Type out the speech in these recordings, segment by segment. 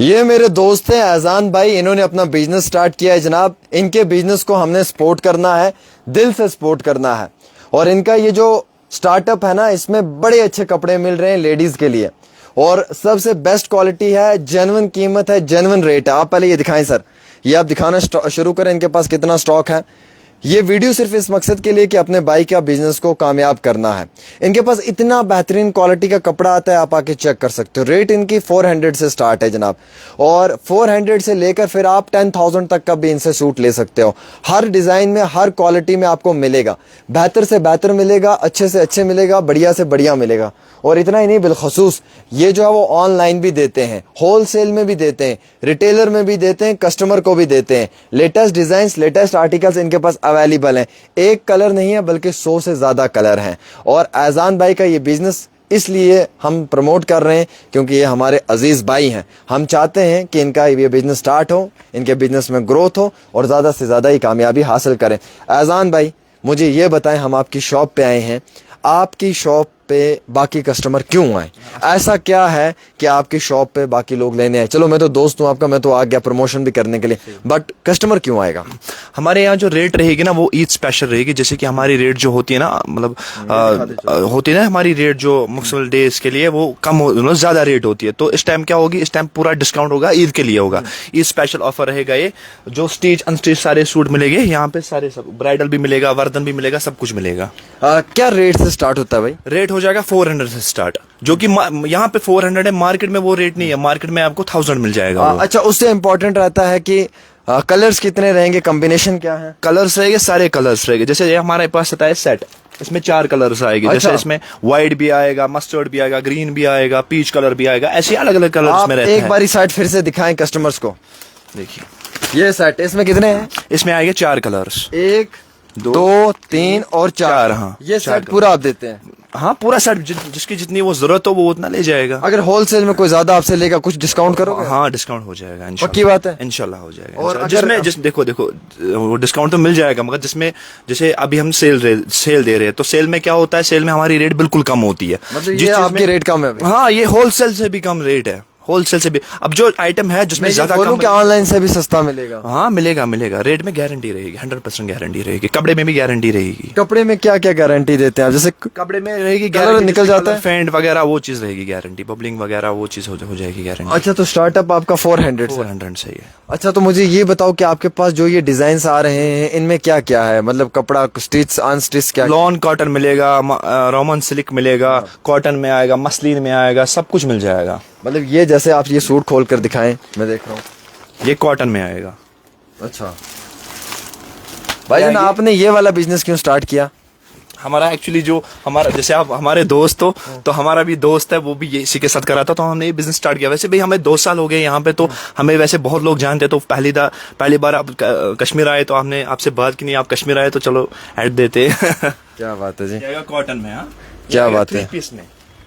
ये मेरे दोस्त हैं एजान भाई, इन्होंने अपना बिजनेस स्टार्ट किया है जनाब। इनके बिजनेस को हमने सपोर्ट करना है, दिल से सपोर्ट करना है। और इनका ये जो स्टार्टअप है ना, इसमें बड़े अच्छे कपड़े मिल रहे हैं लेडीज के लिए, और सबसे बेस्ट क्वालिटी है, जेन्युइन कीमत है, जेन्युइन रेट है। आप पहले ये दिखाएं सर, ये आप दिखाना शुरू करें इनके पास कितना स्टॉक है। ये वीडियो सिर्फ इस मकसद के लिए कि अपने भाई का बिजनेस को कामयाब करना है। इनके पास इतना बेहतरीन क्वालिटी का कपड़ा आता है, आप आके चेक कर सकते हो। रेट इनकी 400 से स्टार्ट है जनाब, और 400 से लेकर फिर आप 10,000 तक का भी इनसे सूट ले सकते हो। हर डिजाइन में, हर क्वालिटी में आपको मिलेगा, बेहतर से बेहतर मिलेगा, अच्छे से अच्छे मिलेगा, बढ़िया से बढ़िया मिलेगा। और इतना ही नहीं, बिलखसूस ये जो है वो ऑनलाइन भी देते हैं, होलसेल में भी देते हैं, रिटेलर में भी देते हैं, कस्टमर को भी देते हैं। लेटेस्ट डिजाइन्स, लेटेस्ट आर्टिकल्स इनके पास अवेलेबल हैं। एक कलर नहीं है बल्कि 100 से ज्यादा कलर हैं। और एजान भाई का ये बिजनेस इसलिए हम प्रमोट कर रहे हैं क्योंकि ये हमारे अजीज भाई हैं। हम चाहते हैं कि इनका ये बिजनेस स्टार्ट हो, इनके बिजनेस में ग्रोथ हो और ज्यादा से ज्यादा ही कामयाबी हासिल करें। एजान भाई मुझे ये बताएं, हम आपकी शॉप पे आए हैं, आपकी शॉप पे बाकी कस्टमर क्यों आए? ऐसा क्या है कि आपकी शॉप पे बाकी लोग लेने आए? चलो मैं तो दोस्त हूँ आपका, मैं तो आ गया प्रमोशन भी करने के लिए, बट कस्टमर क्यों आएगा? हमारे यहाँ जो रेट रहेगी ना वो ईद स्पेशल रहेगी। जैसे कि हमारी रेट जो होती है ना, मतलब होती है ना हमारी रेट जो मुख्तलिफ डेज के लिए वो कम मतलब ज्यादा रेट होती है। तो इस टाइम क्या होगी, इस टाइम पूरा डिस्काउंट होगा, ईद के लिए होगा। ईद स्पेशल ऑफर रहेगा। ये जो स्टिच अनस्टिच सारे सूट मिलेंगे यहाँ पे, सारे सब ब्राइडल भी मिलेगा, वर्दन भी मिलेगा, सब कुछ मिलेगा। क्या रेट से स्टार्ट होता है भाई? रेट हो जाएगा 400 से स्टार्ट, जो कि यहाँ पे 400 है, मार्केट में वो रेट नहीं है। मार्केट में आपको 1000 मिल जाएगा। अच्छा, उससे इम्पोर्टेंट रहता है कि कलर्स कितने रहेंगे, कॉम्बिनेशन क्या है? कलर्स रहेंगे, सारे कलर्स रहेंगे। जैसे ये हमारे पास आता है सेट, इसमें 4 कलर्स आएंगे। अच्छा। जैसे इसमें व्हाइट भी आएगा, मस्टर्ड भी आएगा, ग्रीन भी आएगा, पीच कलर भी आएगा, ऐसे अलग अलग कलर्स में रहते हैं। एक बारी सेट फिर से दिखाएं कस्टमर्स को। देखिए ये सेट, इसमें कितने हैं? इसमें आएंगे 4 कलर्स, 1 2 3 और 4। हाँ, ये सेट पूरा आप देते हैं? हाँ पूरा सेट, जिसकी जितनी वो जरूरत हो वो उतना ले जाएगा। अगर होलसेल में कोई ज्यादा आपसे लेगा, कुछ डिस्काउंट करोगे? हाँ डिस्काउंट हो जाएगा इंशाल्लाह। पक्की बात है? इंशाल्लाह हो जाएगा। और जिसमें देखो वो डिस्काउंट तो मिल जाएगा, मगर जिसमें जैसे अभी हम सेल दे रहे हैं, तो सेल में क्या होता है, सेल में हमारी रेट बिल्कुल कम होती है। मतलब ये आपकी रेट कम है? हाँ, ये होलसेल से भी कम रेट है, होलसेल से भी। अब जो आइटम है जिसमें ज्यादा कम, क्या ऑनलाइन से भी सस्ता मिलेगा? हाँ मिलेगा। रेट में गारंटी रहेगी, 100% गारंटी रहेगी। कपड़े में भी गारंटी रहेगी। कपड़े में क्या क्या गारंटी देते हैं? जैसे कपड़े में रहेगी कलर निकल जाता है, फेंट वगैरह वो चीज रहेगी गारंटी, बबलिंग वगैरह वो चीज हो जाएगी गारंटी। अच्छा, तो स्टार्टअप आपका 400 से ही है। अच्छा, तो मुझे ये बताओ कि आपके पास जो ये डिजाइन आ रहे हैं, इनमें क्या क्या है? मतलब कपड़ा स्टिच अनस्टिच क्या? लॉन कॉटन मिलेगा, रोमन सिल्क मिलेगा, कॉटन में आएगा, मसलिन में आएगा, सब कुछ मिल जाएगा। मतलब ये जैसे आप ये सूट खोल कर दिखाएं, मैं देख रहा हूँ, ये कॉटन में आएगा। अच्छा भाई जान, आपने ये वाला बिजनेस क्यों स्टार्ट किया? हमारा एक्चुअली जो हमारा, जैसे आप हमारे दोस्त हो, तो हमारा भी दोस्त है, वो भी ये इसी के साथ करा था, तो हमने ये बिजनेस स्टार्ट किया। वैसे भी हमें 2 साल हो गए यहाँ पे, तो हमें वैसे बहुत लोग जानते, तो पहली बार आप कश्मीर आए तो हमने आपसे बात की, नहीं आप कश्मीर आए तो चलो ऐड देते। क्या बात है जी, कॉटन में। हाँ क्या बात है। 3 पीस में,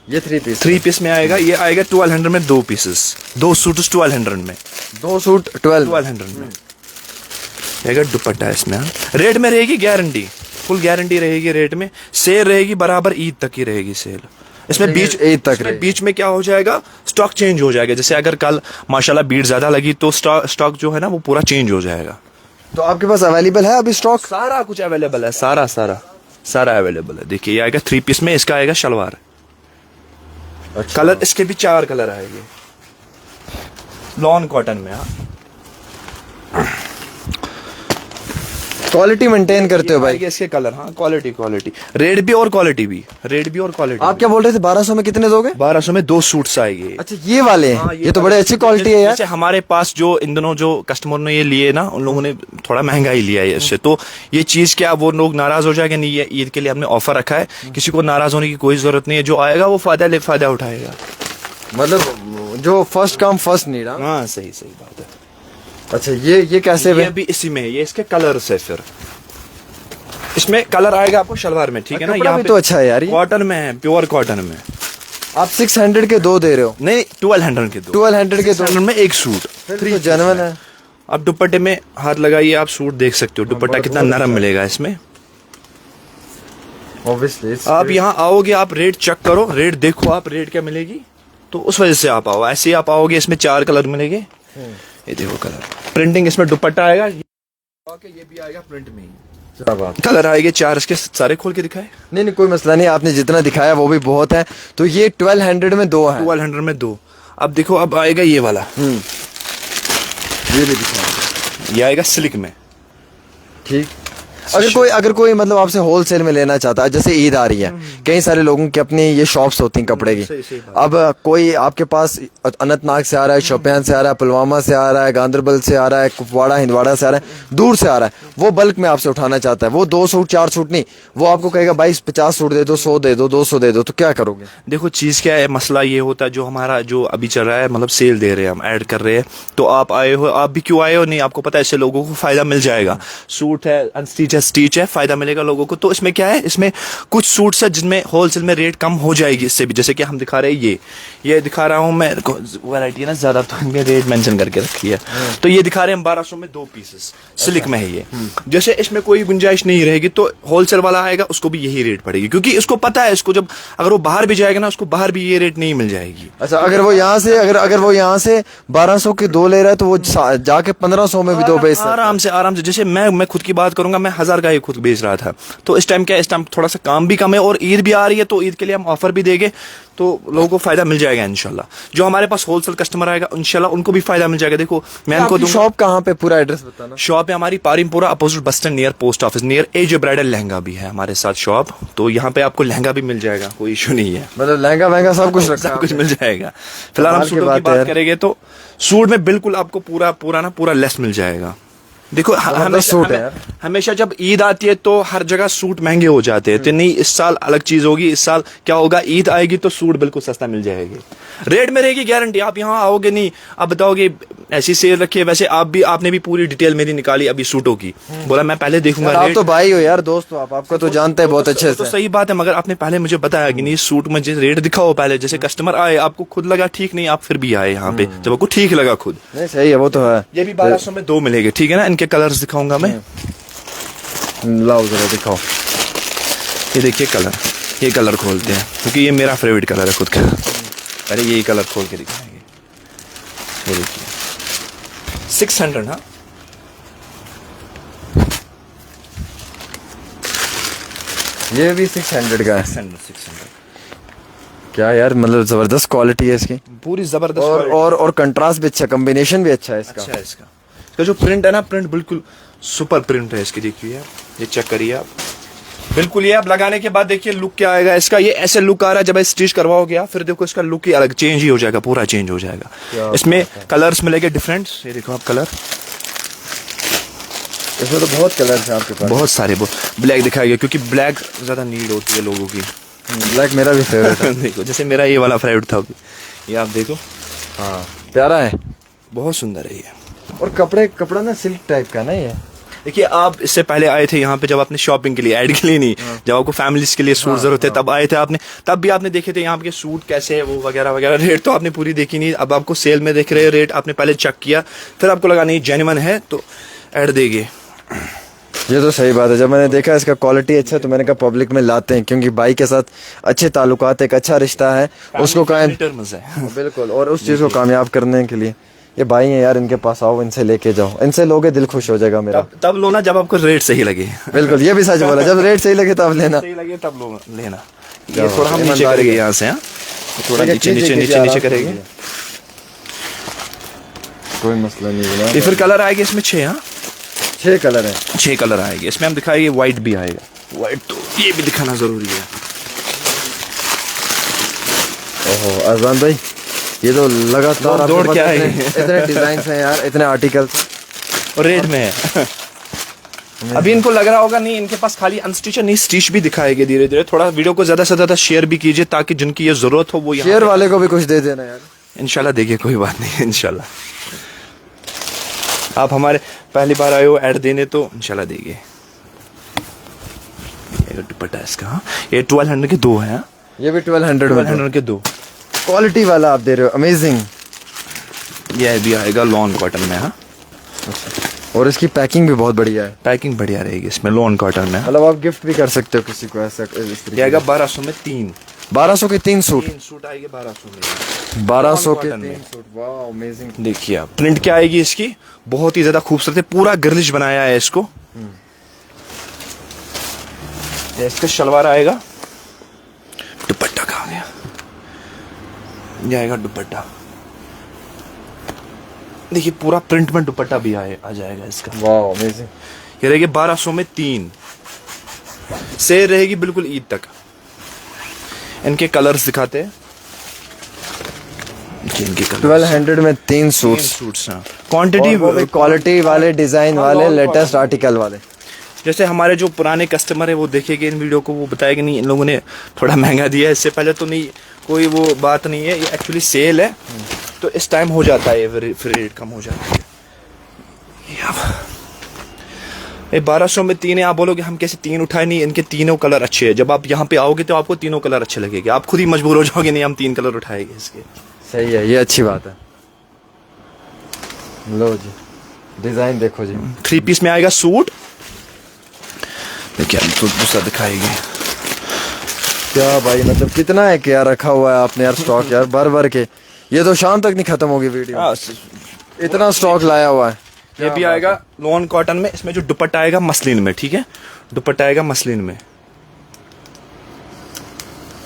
ये 3 पीस में आएगा। ये आएगा 1200 में 2 पीसेस, 2 सूट 1200 में, 2 सूट 1200 में आएगा। दुपट्टा इसमें रेट में रहेगी गारंटी, फुल गारंटी रहेगी रेट में। सेल रहेगी बराबर ईद तक ही रहेगी सेल। इसमें बीच में क्या हो जाएगा, स्टॉक चेंज हो जाएगा। जैसे अगर कल माशाल्लाह भीड़ ज्यादा लगी तो स्टॉक जो है ना वो पूरा चेंज हो जाएगा। तो आपके पास अवेलेबल है अभी स्टॉक? सारा कुछ अवेलेबल है, सारा अवेलेबल है। देखिए ये आएगा 3 पीस में, इसका आएगा शलवार। अच्छा। कलर इसके भी 4 कलर आएंगे, लॉन कॉटन में। क्वालिटी मेंटेन करते हो भाई? इसके कलर, हाँ क्वालिटी, रेट भी और क्वालिटी भी, आप क्या बोल रहे थे, 1200 में कितने दोगे? 1200 में 2 सूट्स आएंगे। अच्छा, ये वाले? हाँ, ये तो बड़े अच्छी क्वालिटी है यार। जैसे हमारे पास जो इन दोनों जो कस्टमर ने ये लिए ना, उन लोगों ने थोड़ा महंगा ही लिया है इससे, तो ये चीज क्या वो लोग नाराज हो जाएंगे नहीं। ये ईद के लिए हमने ऑफर रखा है, किसी को नाराज होने की कोई जरूरत नहीं है। जो आएगा वो फायदा उठाएगा। मतलब जो फर्स्ट कम फर्स्ट नीड। हाँ सही बात है। अच्छा, ये कैसे? ये भी इसी में है, ये इसके कलर्स है। फिर इसमें कलर आएगा आपको शलवार में, ठीक है ना। यहाँ तो अच्छा है यार, कॉटन में है, प्योर कॉटन में। आप 600 के 2 दे रहे हो? नहीं, 1200 के 2। 1200 के 2 में 1 सूट, 3 जेन्युइन है। अब दुपट्टे में हाथ लगाइए, आप सूट देख सकते हो, दुपट्टा कितना नरम मिलेगा इसमें। ऑब्वियसली आप यहाँ आओगे, आप रेट चेक करो, रेट देखो, आप रेट क्या मिलेगी। तो उस वजह से आप आओ। ऐसे ही आप आओगे, इसमें 4 कलर मिलेंगे। ये देखो कलर, प्रिंटिंग इसमें दुपट्टा आएगा, ये भी आएगा प्रिंट में ही। क्या बात। कलर आएंगे 4, इसके सारे खोल के दिखाए। नहीं नहीं कोई मसला नहीं, आपने जितना दिखाया वो भी बहुत है। तो ये 1200 में 2 है। 1200 में 2। अब देखो, अब आएगा ये वाला, ये भी दिखाया, ये आएगा सिल्क में। ठीक। अगर कोई मतलब आपसे होलसेल में लेना चाहता है, जैसे ईद आ रही है, कई सारे लोगों की अपनी ये शॉप्स होती हैं कपड़े की। सही बात। अब कोई आपके पास अनंतनाग से आ रहा है, शोपियान से आ रहा है, पुलवामा से आ रहा है, गांधरबल से आ रहा है, कुपवाड़ा हिंदवाड़ा से आ रहा है, दूर से आ रहा है, वो बल्क में आपसे उठाना चाहता है, वो 2 सूट 4 सूट नहीं, वो आपको कहेगा भाई 50 सूट दे दो, 100 दे दो, 200 दे दो, तो क्या करोगे? देखो चीज़ क्या है, मसला ये होता है, जो हमारा जो अभी चल रहा है, मतलब सेल दे रहे हैं हम, ऐड कर रहे हैं, तो आप आए हो, आप भी क्यों आए हो? नहीं, आपको पता है इससे लोगों को फायदा मिल जाएगा। सूट है, अनस्टिच है, स्टिच है, फायदा मिलेगा लोगों को। तो इसमें क्या है, इसमें कुछ सूट्स है जिनमें होलसेल में रेट कम हो जाएगी इससे भी। जैसे कि हम दिखा रहे हैं, ये दिखा रहा हूं मैं, वैरायटी है ना ज्यादा, तो इनमें रेट मेंशन करके रखी है। तो ये दिखा रहे हैं 1200 में 2 पीसेस, सिल्क में है ये। जैसे इसमें कोई गुंजाइश नहीं रहेगी, तो होलसेल वाला आएगा, उसको भी यही रेट पड़ेगी, क्योंकि इसको पता है, इसको जब अगर वो बाहर भी जाएगा ना, उसको बाहर भी ये रेट नहीं मिल जाएगी। अच्छा, अगर वो यहाँ से अगर वो यहाँ से 1200 के 2 ले रहा है, तो वो जाके 1500 में भी 2 बेच सकता है। आराम से। जैसे मैं खुद की बात करूंगा, मैं 1000 का ही खुद बेच रहा था। तो इस टाइम क्या है, इस टाइम थोड़ा सा काम भी कम है, और ईद भी आ रही है, तो ईद के लिए हम ऑफर भी देंगे, तो लोगों को फायदा मिल जाएगा इंशाल्लाह। जो हमारे पास होलसेल कस्टमर आएगा, इंशाल्लाह उनको भी फायदा मिल जाएगा। देखो मैं इनको दूंगा। शॉप कहाँ पे, पूरा एड्रेस बताना। शॉप है हमारी Parimpura, opposite bus stand, near post office, near एज ब्राइडल लहंगा भी है हमारे साथ शॉप। तो यहाँ पे आपको लहंगा भी मिल जाएगा, कोई इशू नहीं है। मतलब लहंगा वहंगा सब कुछ रखा, सब कुछ मिल जाएगा। फिलहाल हम सूटों की बात करेंगे, तो सूट में बिल्कुल आपको पूरा लेस मिल जाएगा। देखो हमेशा जब ईद आती है तो हर जगह सूट महंगे हो जाते हैं, तो नहीं, इस साल अलग चीज होगी। इस साल क्या होगा, ईद आएगी तो सूट बिल्कुल सस्ता मिल जाएगी, रेट में रहेगी गारंटी। आप यहाँ आओगे नहीं, आप बताओगे ऐसी सेल रखी है। वैसे आपने भी पूरी डिटेल मेरी निकाली अभी सूटों की, बोला मैं पहले देखूंगा। आप तो भाई हो यार, दोस्त हो आप, आपको तो जानते हैं बहुत अच्छे से। तो सही बात है, मगर आपने पहले मुझे बताया कि नहीं, सूट में रेट दिखाओ पहले। जैसे कस्टमर आए, आपको खुद लगा ठीक, नहीं आप फिर भी आए यहाँ पे, जब आपको ठीक लगा खुद। नहीं सही है, वो तो है। ये भी 1200 में 2 मिलेंगे, ठीक है ना। इनके कलर्स दिखाऊंगा मैं, लाओ जरा दिखाओ। ये देखिए कलर, ये कलर खोलते हैं, क्योंकि ये मेरा फेवरेट कलर है खुद का। अरे यही कलर खोल के दिखाएंगे। ये देखिए 600, हाँ ये भी 600 का है। 600 क्या यार, मतलब जबरदस्त क्वालिटी है इसकी, पूरी जबरदस्त। और कंट्रास्ट भी अच्छा, कॉम्बिनेशन भी अच्छा है इसका। अच्छा है इसका जो प्रिंट है ना, प्रिंट बिल्कुल सुपर प्रिंट है इसकी। देखिए ये चेक करिए आप, बिल्कुल। ये आप लगाने के बाद देखिए लुक क्या आएगा इसका। ये ऐसे लुक आ रहा है, जब स्टिच करवाओगे आप, फिर देखो इसका लुक ही अलग चेंज ही हो जाएगा, पूरा चेंज हो जाएगा। इसमें कलर्स मिलेंगे डिफरेंट, ये देखो आप कलर, इसमें तो बहुत कलर है आपके पास, बहुत सारे। ब्लैक दिखाएगा, क्योंकि ब्लैक ज्यादा नीड होती है लोगों की। ब्लैक मेरा भी फेवरेट है। देखो जैसे मेरा ये वाला फेवरेट था अभी, ये आप देखो, हाँ प्यारा है, बहुत सुंदर है ये। और कपड़ा ना सिल्क टाइप का ना ये। देखिए आप इससे पहले आए थे यहाँ पे, जब आपने शॉपिंग के लिए, ऐड के लिए नहीं, जब आपको फैमिलीज के लिए सूट जरूरत है, तब आए थे आपने। तब भी आपने देखे थे यहाँ के सूट कैसे है, वो वगैरह वगैरह। रेट तो आपने पूरी देखी नहीं, अब आपको सेल में देख रहे हो रेट, आपने पहले चेक किया, फिर आपको लगा नहीं जेन्युइन है तो ऐड देंगे। ये तो सही बात है, जब मैंने देखा इसका क्वालिटी अच्छा है, तो मैंने कहा पब्लिक में लाते हैं, क्योंकि भाई के साथ अच्छे ताल्लुकात, एक अच्छा रिश्ता है, उसको बिल्कुल, और उस चीज़ को कामयाब करने के लिए ये भाई हैं यार, इनके पास आओ, इनसे लेके जाओ, इनसे लोगे दिल खुश हो जाएगा मेरा। तब लो ना जब आपको रेट सही लगे। बिल्कुल, ये भी सच बोला, जब रेट सही लगे तब लेना, सही लगे तब लो लेना। ये थोड़ा हम नीचे करेंगे यहाँ से, थोड़ा नीचे करेंगे, कोई मसला नहीं। ये फिर कलर आएगा इसमें 6 कलर है, 6 कलर आएंगे इसमें। हम दिखाएंगे व्हाइट भी आएगा, व्हाइट तो ये भी दिखाना जरूरी है। ओहो अजान भाई, ये तो लगातार दौड़ क्या है, इतने डिजाइन हैं यार, इतने आर्टिकल्स, और रेट में है। अभी इनको लग रहा होगा नहीं, इनके पास खाली अनस्टिच नहीं, स्टिच भी दिखाएंगे धीरे धीरे। थोड़ा वीडियो को ज्यादा से ज्यादा शेयर भी कीजिए, ताकि जिनकी ये जरूरत हो वो शेयर वाले को भी कुछ दे देना यार। इंशाल्लाह देखिए, कोई बात नहीं, इंशाल्लाह। आप हमारे पहली बार आए हो ऐड देने, तो इंशाल्लाह देंगे। ये दुपट्टा इसका, ये 1200 के 2 है। ये भी 1200 के 2 क्वालिटी वाला आप दे रहे हो, अमेजिंग। ये भी आएगा लॉन कॉटन में। हाँ, और इसकी पैकिंग भी बहुत बढ़िया है, पैकिंग बढ़िया रहेगी इसमें, लॉन कॉटन में। मतलब आप गिफ्ट भी कर सकते हो किसी को ऐसा। ये आएगा 1200 में 3, 1200 के 3 सूट, 3 सूट आएंगे 1200 में। 1200 के कॉटन 3 में। सूट, वाह अमेजिंग। देखिए आप प्रिंट क्या आएगी इसकी, बहुत ही ज्यादा खूबसूरत है, पूरा गर्लिश बनाया है इसको। ये इसका शलवार आएगा, दुपट्टा कहाँ गया, ये आएगा दुपट्टा। देखिए पूरा प्रिंट में दुपट्टा भी आ जाएगा इसका। वाह अमेजिंग। ये रहेगी 1200 में 3, सेल रहेगी बिल्कुल ईद तक। इनके कलर्स दिखाते हैं, इनके कलर 1200 में 3 सूट, सूट्स। हाँ, क्वांटिटी क्वालिटी वाले, डिजाइन वाले, लेटेस्ट आर्टिकल वाले। जैसे हमारे जो पुराने कस्टमर है वो देखेंगे इन वीडियो को, वो बताएगा नहीं इन लोगों ने थोड़ा महंगा दिया है, इससे पहले तो नहीं, कोई वो बात नहीं है, ये एक्चुअली सेल है तो इस टाइम हो जाता है, फिर रेट कम हो जाता है। ये 1200 में 3 है। आप बोलोगे हम कैसे 3 उठाए, नहीं, इनके तीनों कलर अच्छे हैं। जब आप यहाँ पे आओगे तो आपको तीनों कलर अच्छे लगेंगे, आप खुद ही मजबूर हो जाओगे नहीं हम 3 कलर उठाएंगे इसके। सही है, ये अच्छी बात है। लो जी, डिजाइन देखो जी। 3 पीस में आएगा सूट। देखिए तो दूसरा दिखाएंगे। क्या भाई, मतलब कितना है क्या रखा हुआ है आपने यार स्टॉक, यार भर भर के, ये तो शाम तक नहीं खत्म होगी वीडियो, इतना स्टॉक लाया हुआ है। ये भी आएगा लॉन कॉटन में, इसमें जो दुपट्टा आएगा मसलिन में, ठीक है, दुपट्टा आएगा मसलिन में।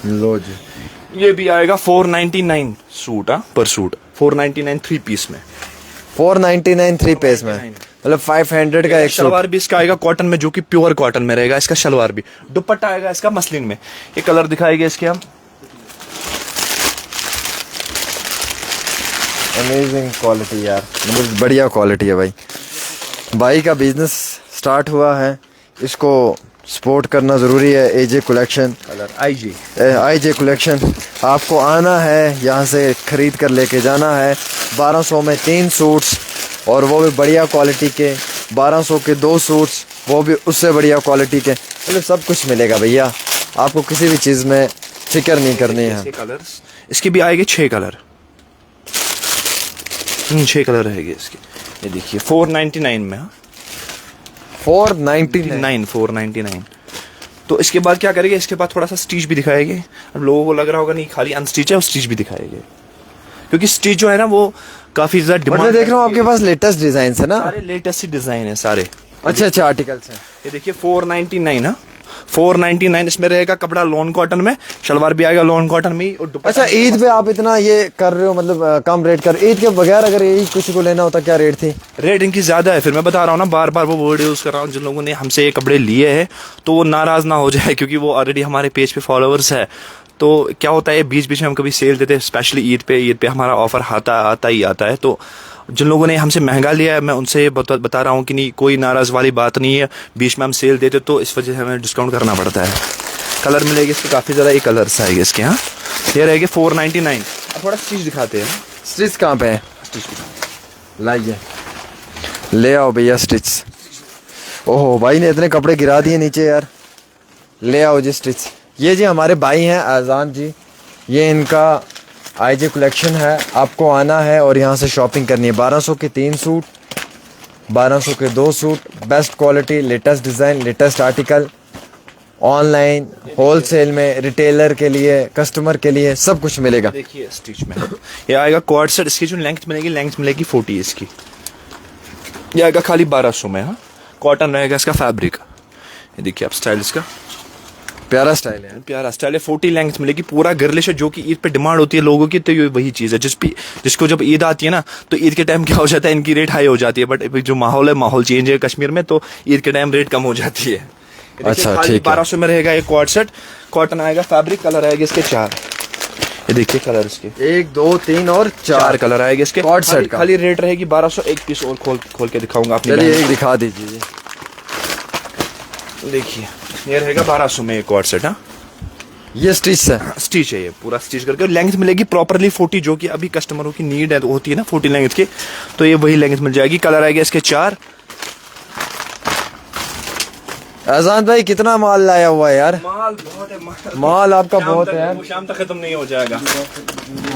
लो जी, ये भी आएगा 499 सूट, पर सूट 499 3 पीस में, 499 3 पीस में, मतलब 500 का एक सूट। शलवार भी इसका आएगा कॉटन में, जो कि प्योर कॉटन में रहेगा इसका शलवार भी। दुपट्टा आएगा इसका मसलिन में। ये कलर दिखाएंगे इसके हम। अमेजिंग क्वालिटी यार, मतलब बढ़िया क्वालिटी है भाई। भाई का बिजनेस स्टार्ट हुआ है, इसको सपोर्ट करना ज़रूरी है। एजे कलेक्शन, कलर आईजे कलेक्शन, आपको आना है यहाँ से ख़रीद कर लेके जाना है। 1200 में 3 सूट्स, और वो भी बढ़िया क्वालिटी के। 1200 के 2 सूट्स, वो भी उससे बढ़िया क्वालिटी के। मतलब सब कुछ मिलेगा भैया, आपको किसी भी चीज़ में फिक्र नहीं करनी है। कलर्स इसके भी आएंगे 6 कलर, 6 कलर रहेंगे इसके। ये देखिए 499 में, 499। तो इसके बाद क्या करेंगे, इसके बाद थोड़ा सा स्टिच भी दिखाएंगे। अब लोगों को लग रहा होगा नहीं खाली अनस्टिच है, और स्टिच भी दिखाएंगे, क्योंकि स्टिच जो है ना वो काफी ज्यादा डिमांड। मैं देख रहा हूँ आपके पास लेटेस्ट डिजाइन है ना, सारे लेटेस्ट डिजाइन है सारे, अच्छे अच्छे आर्टिकल्स हैं। ये देखिए 499 है, 499 इसमें रहेगा कपड़ा लॉन कॉटन में, शलवार भी आएगा लॉन कॉटन में। और अच्छा, ईद पे आप इतना ये कर रहे हो, मतलब कम रेट कर, ईद के बगैर अगर यही किसी को लेना होता क्या रेट थी? रेट इनकी ज्यादा है, फिर मैं बता रहा हूँ ना, बार बार वो वर्ड यूज कर रहा हूँ। जिन लोगों ने हमसे ये कपड़े लिए हैं तो वो नाराज ना हो जाए, क्योंकि वो ऑलरेडी हमारे पेज पे फॉलोअर्स है। तो क्या होता है, बीच बीच में हम कभी सेल देते हैं, स्पेशली ईद पे हमारा ऑफर आता ही आता है। तो जिन लोगों ने हमसे महंगा लिया है, मैं उनसे बता रहा हूँ कि नहीं, कोई नाराज़ वाली बात नहीं है। बीच में हम सेल देते तो इस वजह से हमें डिस्काउंट करना पड़ता है। कलर मिलेगी इसके काफ़ी ज़्यादा, ये कलर्स आएंगे इसके। हाँ, ये रहेंगे 499। अब थोड़ा स्टिच दिखाते हैं। स्टिच कहाँ पे है? लाइए, ले आओ भैया स्टिच। ओहो, भाई ने इतने कपड़े गिरा दिए नीचे यार। ले आओ जी स्टिच। ये जी हमारे भाई हैं आज़ान जी, ये इनका आईजे कलेक्शन है। आपको आना है और यहाँ से शॉपिंग करनी है। 1200 के 3 सूट, 1200 के 2 suit, best quality, latest design, latest article, online, wholesale में, रिटेलर के लिए, कस्टमर के लिए सब कुछ मिलेगा। देखिए स्टिच में ये आएगा कॉर्ड सेट। इसकी जो लेंथ मिलेगी 40 इसकी। ये आएगा खाली 1200 में। हाँ, कॉटन रहेगा इसका फैब्रिक। ये देखिए आप स्टाइल इसका, प्यारा स्टाइल है, प्यारा स्टाइल है। 40 लेंथ मिलेगी, पूरा गर्लिश है, जो कि ईद पे डिमांड होती है लोगों की। तो ये वही चीज़ है जिसको जब ईद आती है ना, तो ईद के टाइम क्या हो जाता है, इनकी रेट हाई हो जाती है। बट जो माहौल है, माहौल चेंज है कश्मीर में, तो ईद के टाइम रेट कम हो जाती है। अच्छा, ठीक है। 1200 में रहेगा ये कॉर्ड सेट। कॉटन आएगा, फैब्रिक, कलर आएगा इसके 4। ये देखिए कलर इसके 1 2 3 और 4 कलर आएगा इसके कॉर्ड सेट का। खाली रेट रहेगी 1200। एक पीस और खोल के दिखाऊंगा आपने। चलिए एक दिखा दीजिए। देखिए ये रहेगा 1200 में एक कॉर्ड सेट। हाँ, ये स्टिच है, स्टिच है, ये पूरा स्टिच करके। लेंथ मिलेगी प्रॉपरली 40, जो कि अभी कस्टमरों की नीड है होती है ना 40 लेंथ की, तो ये वही लेंथ मिल जाएगी। कलर आएगा इसके 4। आजान भाई कितना माल लाया हुआ है यार? माल बहुत है, माल आपका बहुत है यार, शाम तक खत्म नहीं हो जाएगा।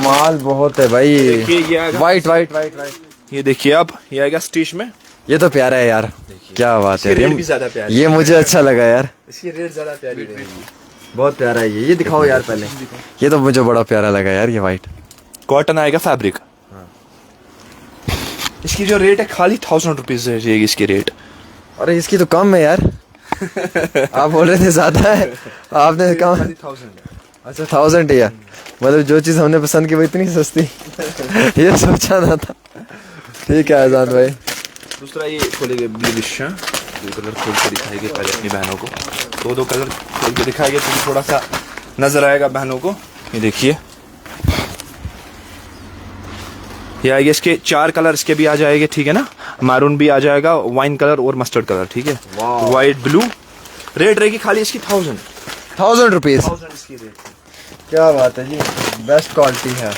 माल बहुत है भाई। ये आएगा वाइट वाइट वाइट, ये देखिए आप, ये आएगा स्टिच में। ये तो प्यारा है यार, क्या बात है। रेट भी ज्यादा प्यारी, ये मुझे अच्छा लगा यार। इसकी रेट ज्यादा प्यारी रहेगी। बहुत प्यारा है ये दिखाओ यार पहले। ये तो मुझे बड़ा प्यारा लगा यार, ये वाइट। कॉटन आएगा फैब्रिक। इसकी जो रेट है खाली 1000 रुपीज रहेगी इसकी रेट। अरे इसकी तो कम है यार। आप बोल रहे थे ज्यादा है, आपने कम। 1000 अच्छा 1000 है यार, मतलब जो चीज हमने पसंद की वो इतनी सस्ती। ये सोचा ना था। ठीक है आजाद भाई। दूसरा ये खोलेंगे ब्लूइश, दो कलर खोल के दिखाएंगे पहले अपनी बहनों को। दो कलर खोल के दिखाएंगे तो थोड़ा सा नजर आएगा बहनों को। ये देखिए, ये आएगा इसके 4 कलर इसके भी आ जाएंगे, ठीक है ना। मैरून भी आ जाएगा, वाइन कलर और मस्टर्ड कलर, ठीक है। White blue. रेट रहेगी खाली इसकी 1000 रुपीज। 1000 इसकी रेट। क्या बात है जी, बेस्ट क्वालिटी है।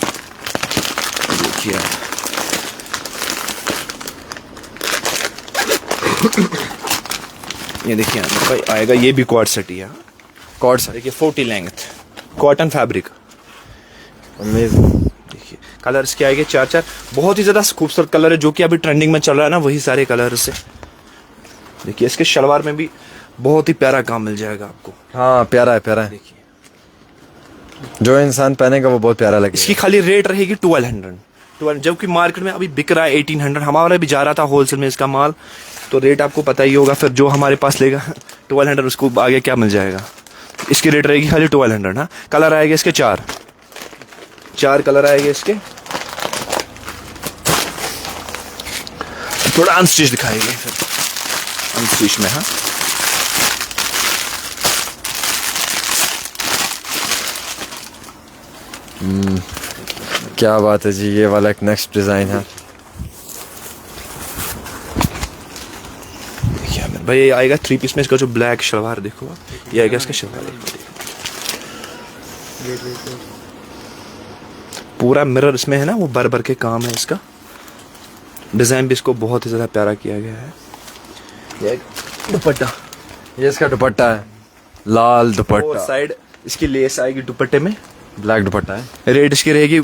देखिए ये देखिए भाई आएगा, ये भी कॉर्ड सेट ही है। कॉर्ड सेट देखिए 40 लेंथ, कॉटन फैब्रिक। अमेजिंग। देखिए कलर इसके आएंगे 4 बहुत ही ज्यादा खूबसूरत कलर है, जो कि अभी ट्रेंडिंग में चल रहा है ना, वही सारे कलर से। देखिए इसके शलवार में भी बहुत ही प्यारा काम मिल जाएगा आपको। हाँ प्यारा है, प्यारा है। देखिए जो इंसान पहनेगा वो बहुत प्यारा लगेगा। इसकी खाली रेट रहेगी 1200, जबकि मार्केट में अभी बिक रहा है 1800। हमारा भी जा रहा था होलसेल में इसका माल, तो रेट आपको पता ही होगा। फिर जो हमारे पास लेगा 1200, उसको आगे क्या मिल जाएगा। इसकी रेट रहेगी खाली 1200। हाँ, कलर आएगा इसके 4 कलर आएंगे इसके। थोड़ा अनस्टिच दिखाएंगे फिर, अनस्टिच में। हाँ क्या बात है जी, ये वाला एक नेक्स्ट डिजाइन है। देखिए आमिर भाई, ये आएगा 3 पीस में। इसका जो ब्लैक शलवार देखो, ये आएगा इसका शलवार। पूरा मिरर इसमें है ना, वो भर के काम है इसका। डिजाइन भी इसको बहुत ही ज्यादा प्यारा किया गया है। ये दुपट्टा, ये इसका दुपट्टा है, लाल दुपट्टा। साइड इसकी लेस आएगी दुपट्टे में, ब्लैक दुपट्टा है। रेट इसकी रहेगी,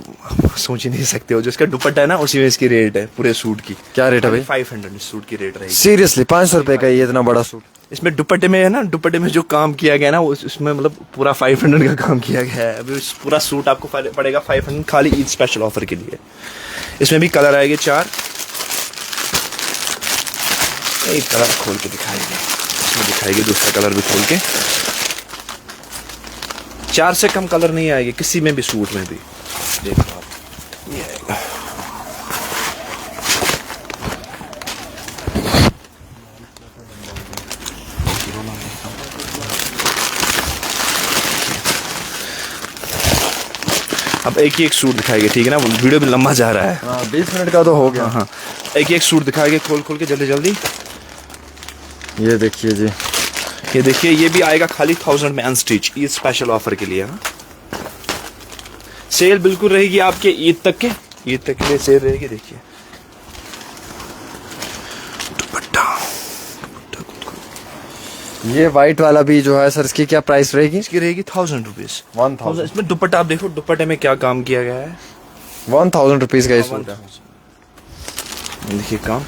सोच ही नहीं सकते हो। जो इसका दुपट्टा है ना, उसी में इसकी रेट है पूरे सूट की। क्या रेट है भाई? 500 सूट की रेट रहेगी। सीरियसली 500 रुपए का ये इतना बड़ा सूट? इसमें दुपट्टे में है ना, दुपट्टे में जो काम किया गया है ना, उसमें मतलब पूरा 500 का काम किया गया है। अभी पूरा सूट आपको पड़ेगा 500 खाली ईद स्पेशल ऑफर के लिए। इसमें भी कलर आएंगे 4। एक कलर खोल के दिखाएंगे, इसमें दिखाएंगे दूसरा कलर भी खोल के। 4 से कम कलर नहीं आएंगे किसी में भी सूट में भी। देखो आप, ये आएगा। अब एक ही एक सूट दिखाएंगे, ठीक है ना। वीडियो भी लंबा जा रहा है। हाँ 20 मिनट का तो हो गया। हाँ, एक ही एक सूट दिखाएंगे खोल के जल्दी। ये देखिए जी, ये देखिए, ये भी आएगा खाली 1000 में अनस्टिच, ईद स्पेशल ऑफर के लिए। हाँ, सेल बिल्कुल रहेगी आपके ईद तक के लिए सेल रहेगी। देखिए दुपट्टा, ये वाइट वाला भी जो है सर, इसकी क्या प्राइस रहेगी? इसकी रहेगी 1000 रुपीज। 1000। इसमें दुपट्टा आप देखो, दुपट्टे में क्या काम किया गया है। 1000 रुपीज का ये सूट है। देखिए काम,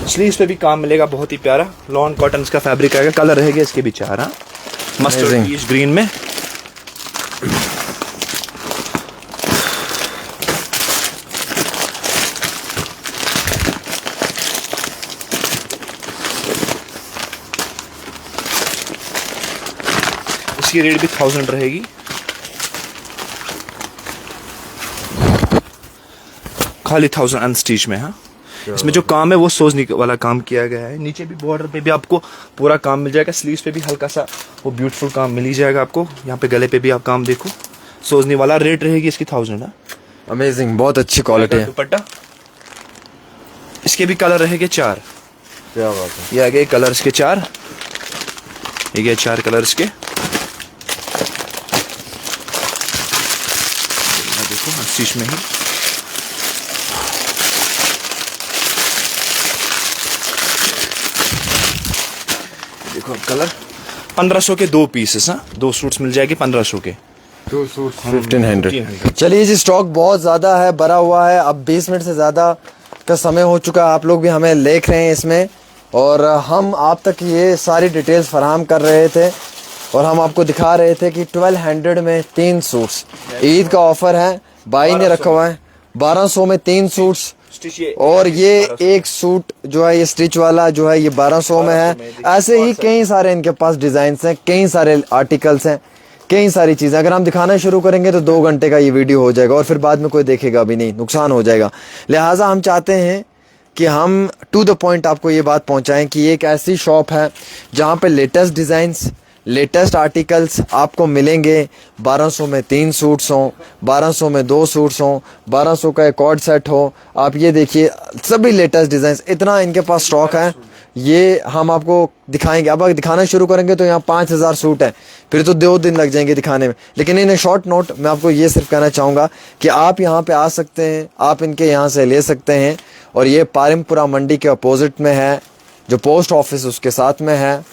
स्लीव्स पे भी काम मिलेगा बहुत ही प्यारा। लॉन कॉटन का फैब्रिक आएगा। कलर रहेगा इसके भी 4। हाँ, मस्टर्ड पीच ग्रीन में। इसकी रेट भी 1000 रहेगी। खाली 1000 अनस्टिच में। हाँ, इसमें जो काम है वो सोजनी वाला काम किया गया है। नीचे भी बॉर्डर पे भी आपको पूरा काम मिल जाएगा। स्लीव्स पे भी हल्का सा वो ब्यूटीफुल काम मिल ही जाएगा आपको। यहाँ पे गले पे भी आप काम देखो, सोजनी वाला। रेट रहेगी इसकी 1000। अमेजिंग, बहुत अच्छी क्वालिटी है। दुपट्टा, इसके भी कलर रहेंगे 4। क्या बात है। ये आ गए कलर इसके 4। ये गए 4 कलर इसके। देखो अनस्टिच में ही। देखो अब कलर 1500 के 2 पीसेस। हाँ, 2 सूट्स मिल जाएंगे 1500 के। 2 सूट 1500। चलिए जी, स्टॉक बहुत ज़्यादा है, भरा हुआ है। अब 20 मिनट से ज़्यादा का समय हो चुका है। आप लोग भी हमें देख रहे हैं इसमें, और हम आप तक ये सारी डिटेल्स फराहम कर रहे थे। और हम आपको दिखा रहे थे कि 1200 में 3 सूट्स, ईद का ऑफर है, भाई ने रखा हुआ है 1200 में 3 सूट्स। और ये एक सूट जो है ये स्टिच वाला जो है ये 1200 में है। ऐसे ही कई सारे इनके पास डिजाइन्स हैं, कई सारे आर्टिकल्स हैं, कई सारी चीजें। अगर हम दिखाना शुरू करेंगे तो 2 घंटे का ये वीडियो हो जाएगा और फिर बाद में कोई देखेगा भी नहीं, नुकसान हो जाएगा। लिहाजा हम चाहते हैं कि हम टू द पॉइंट आपको ये बात पहुंचाएं कि ये एक ऐसी शॉप है जहां पे लेटेस्ट डिजाइन्स, लेटेस्ट आर्टिकल्स आपको मिलेंगे। 1200 में 3 सूट्स हों, 1200 में 2 सूट्स हों, 1200 का एक कॉर्ड सेट हो। आप ये देखिए सभी लेटेस्ट डिजाइन्स, इतना इनके पास स्टॉक है। ये हम आपको दिखाएंगे। अब अगर दिखाना शुरू करेंगे तो यहाँ 5000 सूट हैं, फिर तो 2 दिन लग जाएंगे दिखाने में। लेकिन इन शॉर्ट नोट मैं आपको ये सिर्फ कहना चाहूँगा कि आप यहाँ पे आ सकते हैं, आप इनके यहाँ से ले सकते हैं। और ये पारिमपुरा मंडी के अपोजिट में है, जो पोस्ट ऑफिस उसके साथ में है।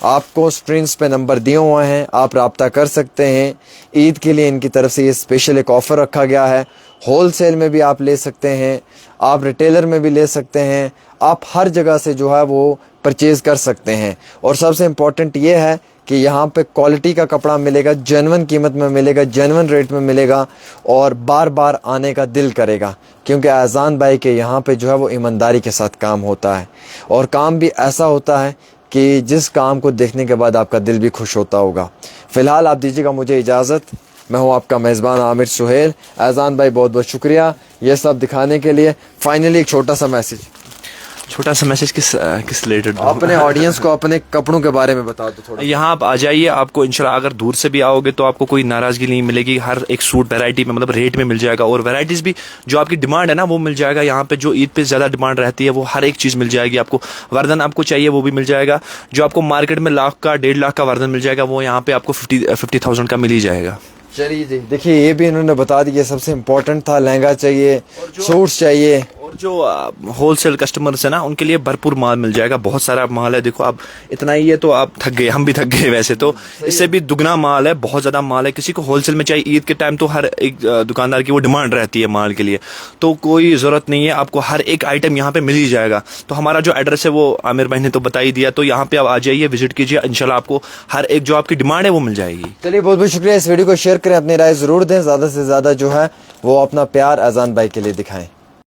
आपको स्क्रीन्स पे नंबर दिए हुए हैं, आप राब्ता कर सकते हैं। ईद के लिए इनकी तरफ से ये स्पेशल एक ऑफ़र रखा गया है। होलसेल में भी आप ले सकते हैं, आप रिटेलर में भी ले सकते हैं, आप हर जगह से जो है वो परचेज़ कर सकते हैं। और सबसे इम्पॉर्टेंट ये है कि यहाँ पे क्वालिटी का कपड़ा मिलेगा, जेन्युइन कीमत में मिलेगा, जेन्युइन रेट में मिलेगा और बार बार आने का दिल करेगा, क्योंकि अज़ान भाई के यहाँ पे जो है वो ईमानदारी के साथ काम होता है। और काम भी ऐसा होता है कि जिस काम को देखने के बाद आपका दिल भी खुश होता होगा। फ़िलहाल आप दीजिएगा मुझे इजाज़त। मैं हूँ आपका मेज़बान आमिर सुहेल। अज़ान भाई बहुत बहुत शुक्रिया ये सब दिखाने के लिए। फाइनली एक छोटा सा मैसेज किस रिलेटेड अपने ऑडियंस को अपने कपड़ों के बारे में बता दो थोड़ा। यहाँ आप आ जाइए, आपको इंशाल्लाह अगर दूर से भी आओगे तो आपको कोई नाराजगी नहीं मिलेगी। हर एक सूट वैरायटी में मतलब रेट में मिल जाएगा और वैरायटीज भी जो आपकी डिमांड है ना वो मिल जाएगा। यहाँ पे जो ईद पे ज़्यादा डिमांड रहती है वो हर एक चीज़ मिल जाएगी आपको। वर्धन आपको चाहिए वो भी मिल जाएगा। जो आपको मार्केट में लाख का 1.5 लाख का वर्धन मिल जाएगा वो यहाँ पे आपको 50,000 का मिल ही जाएगा। चलिए जी, देखिए ये भी इन्होंने बता दिया, सबसे इम्पोर्टेंट था। लहंगा चाहिए, सूट्स चाहिए, और जो होलसेल कस्टमर्स है ना उनके लिए भरपूर माल मिल जाएगा। बहुत सारा माल है, देखो आप इतना ही है तो आप थक गए, हम भी थक गए वैसे तो। इससे भी दुगना माल है, बहुत ज़्यादा माल है। किसी को होलसेल में चाहिए ईद के टाइम तो हर एक दुकानदार की वो डिमांड रहती है माल के लिए, तो कोई ज़रूरत नहीं है, आपको हर एक आइटम यहाँ पे मिल ही जाएगा। तो हमारा जो एड्रेस है वो आमिर भाई ने तो बता ही दिया, तो यहाँ पे आप आ जाइए, विजिट कीजिए, इंशाल्लाह आपको हर एक जो आपकी डिमांड है वो मिल जाएगी। चलिए बहुत बहुत शुक्रिया। इस वीडियो को शेयर करें, अपनी राय ज़रूर दें, ज़्यादा से ज़्यादा जो है वो अपना प्यार अज़ान भाई के लिए दिखाएं।